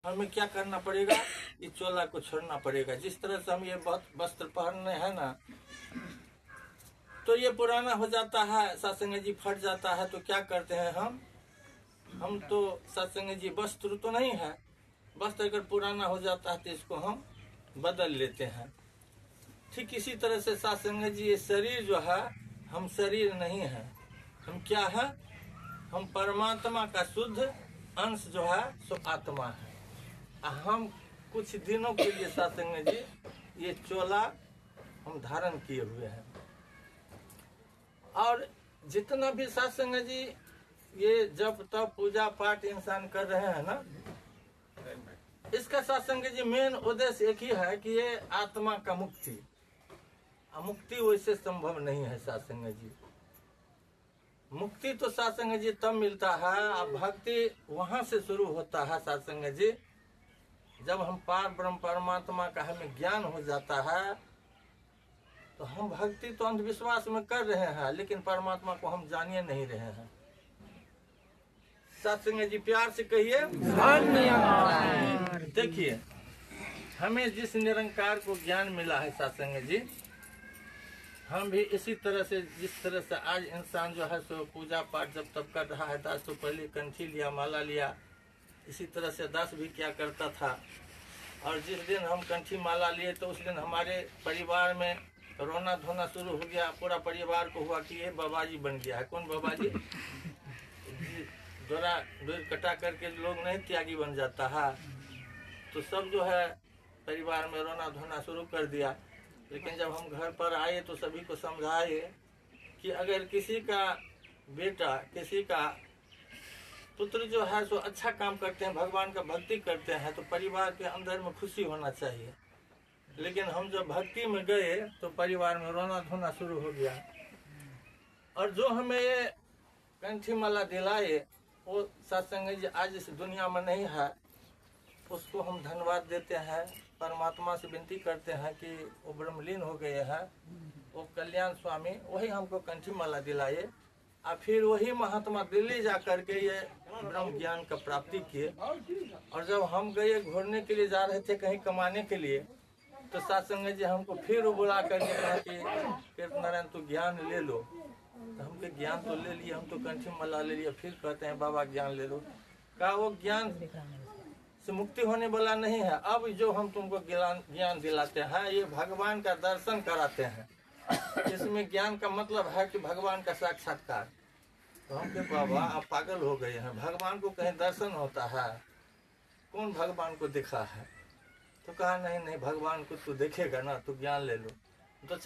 हमें क्या करना पड़ेगा, ये चोला को छोड़ना पड़ेगा। जिस तरह से हम ये बहुत वस्त्र पहनने हैं ना, तो ये पुराना हो जाता है, सत्संग जी फट जाता है, तो क्या करते हैं हम तो सत्संग जी वस्त्र तो नहीं है, वस्त्र अगर पुराना हो जाता है तो इसको हम बदल लेते हैं। ठीक इसी तरह से सत्संग जी ये शरीर जो है, हम शरीर नहीं है, हम क्या है, हम परमात्मा का शुद्ध अंश जो है सो आत्मा है। हम कुछ दिनों के लिए सत्संग जी ये चोला हम धारण किए हुए हैं। और जितना भी सत्संग जी ये जब तब पूजा पाठ इंसान कर रहे हैं ना, इसका सत्संग जी मेन उद्देश्य एक ही है कि ये आत्मा का मुक्ति। मुक्ति वैसे संभव नहीं है सत्संग जी। मुक्ति तो सत्संग जी तब मिलता है, अब भक्ति वहां से शुरू होता है सत्संग जी, जब हम पार ब्रह्म परमात्मा का हमें ज्ञान हो जाता है। तो हम भक्ति तो अंधविश्वास में कर रहे हैं, लेकिन परमात्मा को हम जानिए नहीं रहे हैं। सत्संग जी प्यार से कहिए धन्यवाद। देखिए, हमें जिस निरंकार को ज्ञान मिला है सत्संग जी, हम भी इसी तरह से, जिस तरह से आज इंसान जो है सो पूजा पाठ जब तब कर रहा है, दास तो पहले कंठी लिया, माला लिया, इसी तरह से दास भी क्या करता था। और जिस दिन हम कंठी माला लिए तो उस दिन हमारे परिवार में रोना धोना शुरू हो गया। पूरा परिवार को हुआ कि ये बाबा जी बन गया है। कौन बाबा जी? डोरा डोर कटा करके लोग नहीं त्यागी बन जाता है। तो सब जो है परिवार में रोना धोना शुरू कर दिया। लेकिन जब हम घर पर आए तो सभी को समझाए कि अगर किसी का बेटा, किसी का पुत्र जो है सो अच्छा काम करते हैं, भगवान का भक्ति करते हैं, तो परिवार के अंदर में खुशी होना चाहिए। लेकिन हम जब भक्ति में गए तो परिवार में रोना धोना शुरू हो गया। और जो हमें ये कंठी माला दिलाए वो सत्संग जी आज इस दुनिया में नहीं है, उसको हम धन्यवाद देते हैं। परमात्मा से विनती करते हैं कि वो ब्रह्मलीन हो गए हैं, वो कल्याण स्वामी, वही हमको कंठी माला दिलाए। और फिर वही महात्मा दिल्ली जा करके ये ब्रह्म ज्ञान का प्राप्ति किए। और जब हम गए घूरने के लिए जा रहे थे कहीं कमाने के लिए, तो सत्संग जी हमको फिर बुला करके कहा कि कीर्तनारायण तू ज्ञान ले लो। तो हमके ज्ञान तो ले लिए, हम तो कंठी माला ले लिया, फिर कहते हैं बाबा ज्ञान ले लो। कहा वो ज्ञान से मुक्ति होने वाला नहीं है। अब जो हम तुमको ज्ञान दिलाते हैं ये भगवान का दर्शन कराते हैं। इसमें ज्ञान का मतलब है कि भगवान का साक्षात्कार। तो हम के बाबा आप पागल हो गए हैं, भगवान को कहीं दर्शन होता है? कौन भगवान को देखा है? तो कहा नहीं नहीं, भगवान को तू देखेगा ना तो ज्ञान ले लो। तो